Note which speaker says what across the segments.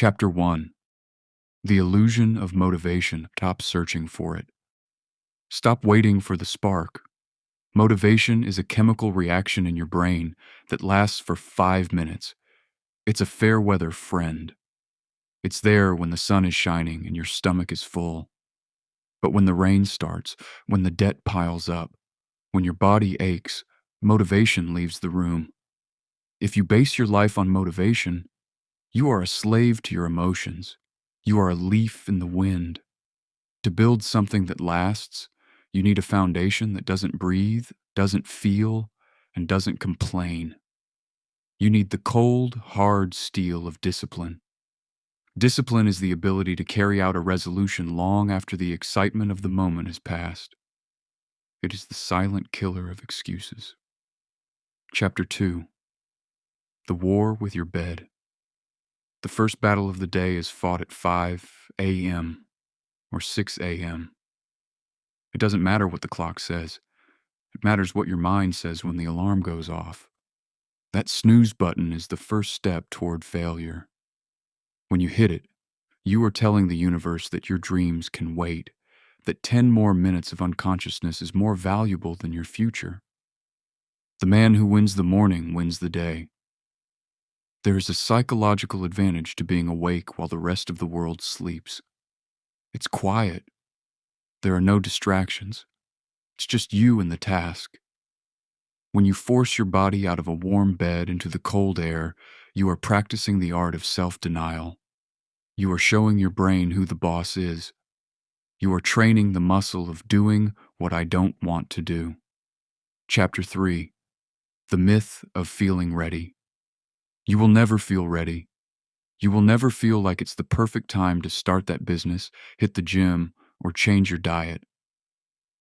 Speaker 1: Chapter 1. The Illusion of Motivation. Stop searching for it. Stop waiting for the spark. Motivation is a chemical reaction in your brain that lasts for 5 minutes. It's a fair weather friend. It's there when the sun is shining and your stomach is full. But when the rain starts, when the debt piles up, when your body aches, motivation leaves the room. If you base your life on motivation, you are a slave to your emotions. You are a leaf in the wind. To build something that lasts, you need a foundation that doesn't breathe, doesn't feel, and doesn't complain. You need the cold, hard steel of discipline. Discipline is the ability to carry out a resolution long after the excitement of the moment has passed. It is the silent killer of excuses. Chapter 2. The War with Your Bed. The first battle of the day is fought at 5 a.m. or 6 a.m. It doesn't matter what the clock says. It matters what your mind says when the alarm goes off. That snooze button is the first step toward failure. When you hit it, you are telling the universe that your dreams can wait, that 10 more minutes of unconsciousness is more valuable than your future. The man who wins the morning wins the day. There is a psychological advantage to being awake while the rest of the world sleeps. It's quiet. There are no distractions. It's just you and the task. When you force your body out of a warm bed into the cold air, you are practicing the art of self-denial. You are showing your brain who the boss is. You are training the muscle of doing what I don't want to do. Chapter 3. The Myth of Feeling Ready. You will never feel ready. You will never feel like it's the perfect time to start that business, hit the gym, or change your diet.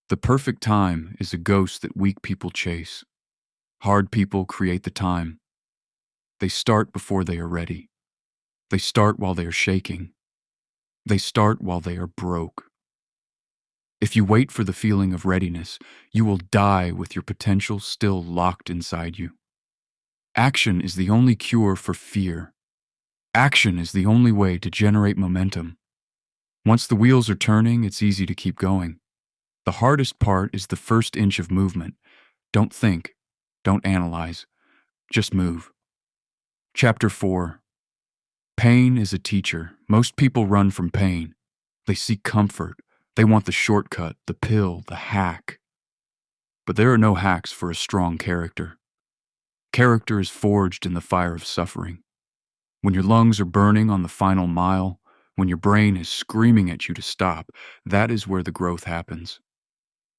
Speaker 1: The perfect time is a ghost that weak people chase. Hard people create the time. They start before they are ready. They start while they are shaking. They start while they are broke. If you wait for the feeling of readiness, you will die with your potential still locked inside you. Action is the only cure for fear. Action is the only way to generate momentum. Once the wheels are turning, it's easy to keep going. The hardest part is the first inch of movement. Don't think. Don't analyze. Just move. Chapter 4. Pain is a teacher. Most people run from pain. They seek comfort. They want the shortcut, the pill, the hack. But there are no hacks for a strong character. Character is forged in the fire of suffering. When your lungs are burning on the final mile, when your brain is screaming at you to stop, that is where the growth happens.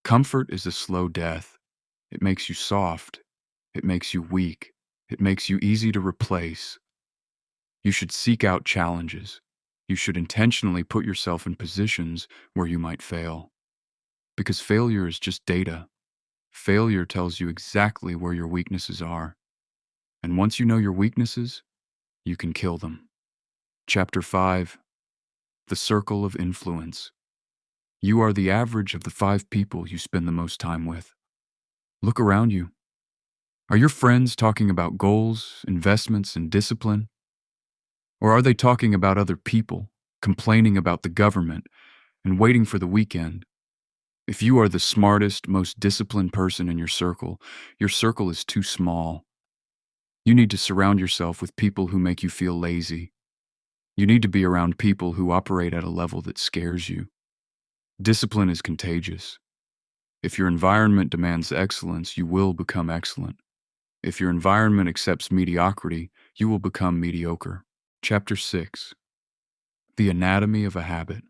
Speaker 1: Comfort is a slow death. It makes you soft. It makes you weak. It makes you easy to replace. You should seek out challenges. You should intentionally put yourself in positions where you might fail. Because failure is just data. Failure tells you exactly where your weaknesses are. And once you know your weaknesses, you can kill them. Chapter 5. The Circle of Influence. You are the average of the 5 people you spend the most time with. Look around you. Are your friends talking about goals, investments, and discipline? Or are they talking about other people, complaining about the government, and waiting for the weekend? If you are the smartest, most disciplined person in your circle is too small. You need to surround yourself with people who make you feel lazy. You need to be around people who operate at a level that scares you. Discipline is contagious. If your environment demands excellence, you will become excellent. If your environment accepts mediocrity, you will become mediocre. Chapter 6. The Anatomy of a Habit.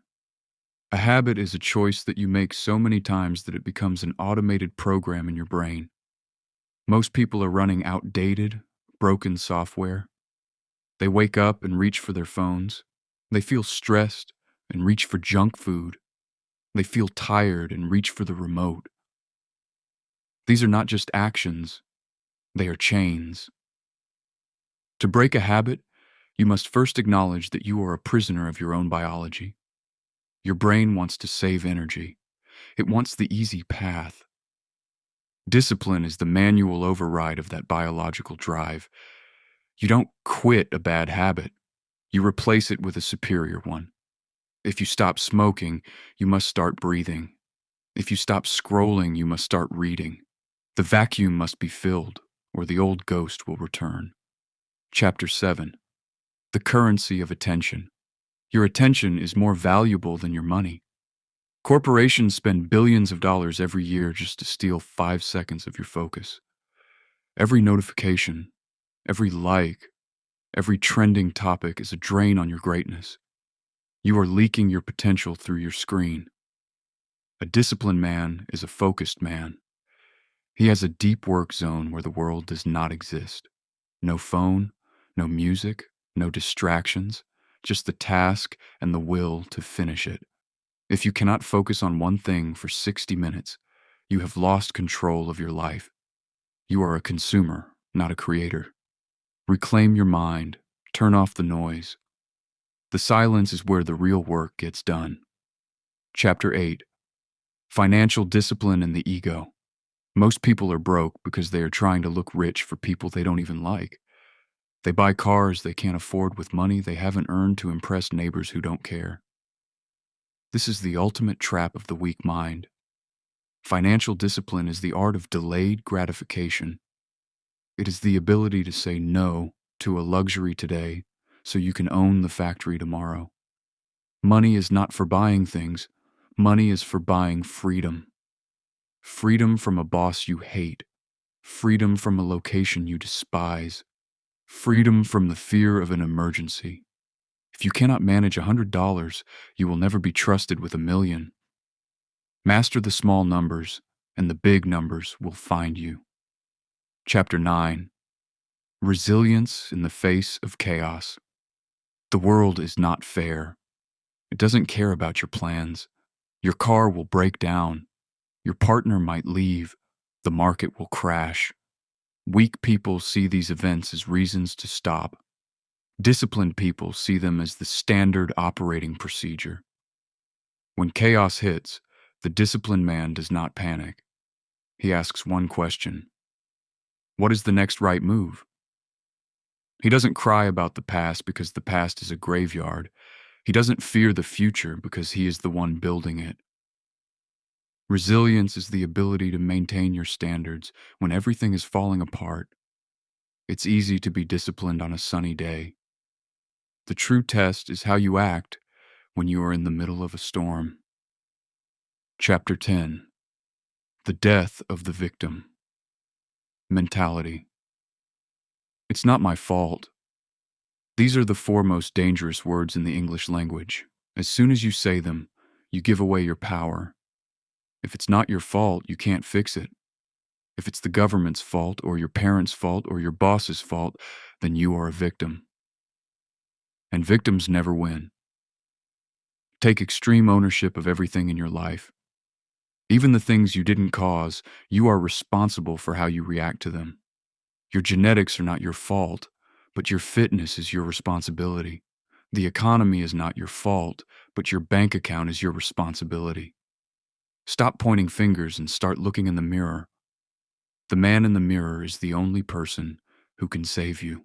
Speaker 1: A habit is a choice that you make so many times that it becomes an automated program in your brain. Most people are running outdated, broken software. They wake up and reach for their phones. They feel stressed and reach for junk food. They feel tired and reach for the remote. These are not just actions, they are chains. To break a habit, you must first acknowledge that you are a prisoner of your own biology. Your brain wants to save energy. It wants the easy path. Discipline is the manual override of that biological drive. You don't quit a bad habit. You replace it with a superior one. If you stop smoking, you must start breathing. If you stop scrolling, you must start reading. The vacuum must be filled, or the old ghost will return. Chapter 7. The currency of attention. Your attention is more valuable than your money. Corporations spend billions of dollars every year just to steal 5 seconds of your focus. Every notification, every like, every trending topic is a drain on your greatness. You are leaking your potential through your screen. A disciplined man is a focused man. He has a deep work zone where the world does not exist. No phone, no music, no distractions, just the task and the will to finish it. If you cannot focus on one thing for 60 minutes, you have lost control of your life. You are a consumer, not a creator. Reclaim your mind. Turn off the noise. The silence is where the real work gets done. Chapter 8. Financial discipline and the ego. Most people are broke because they are trying to look rich for people they don't even like. They buy cars they can't afford with money they haven't earned to impress neighbors who don't care. This is the ultimate trap of the weak mind. Financial discipline is the art of delayed gratification. It is the ability to say no to a luxury today so you can own the factory tomorrow. Money is not for buying things. Money is for buying freedom. Freedom from a boss you hate. Freedom from a location you despise. Freedom from the fear of an emergency. If you cannot manage $100, you will never be trusted with $1 million. Master the small numbers, and the big numbers will find you. Chapter 9. Resilience in the face of chaos. The world is not fair. It doesn't care about your plans. Your car will break down. Your partner might leave. The market will crash. Weak people see these events as reasons to stop. Disciplined people see them as the standard operating procedure. When chaos hits, the disciplined man does not panic. He asks one question: what is the next right move? He doesn't cry about the past because the past is a graveyard. He doesn't fear the future because he is the one building it. Resilience is the ability to maintain your standards when everything is falling apart. It's easy to be disciplined on a sunny day. The true test is how you act when you are in the middle of a storm. Chapter 10. The death of the victim. Mentality. It's not my fault. These are the 4 most dangerous words in the English language. As soon as you say them, you give away your power. If it's not your fault, you can't fix it. If it's the government's fault, or your parents' fault, or your boss's fault, then you are a victim. And victims never win. Take extreme ownership of everything in your life. Even the things you didn't cause, you are responsible for how you react to them. Your genetics are not your fault, but your fitness is your responsibility. The economy is not your fault, but your bank account is your responsibility. Stop pointing fingers and start looking in the mirror. The man in the mirror is the only person who can save you.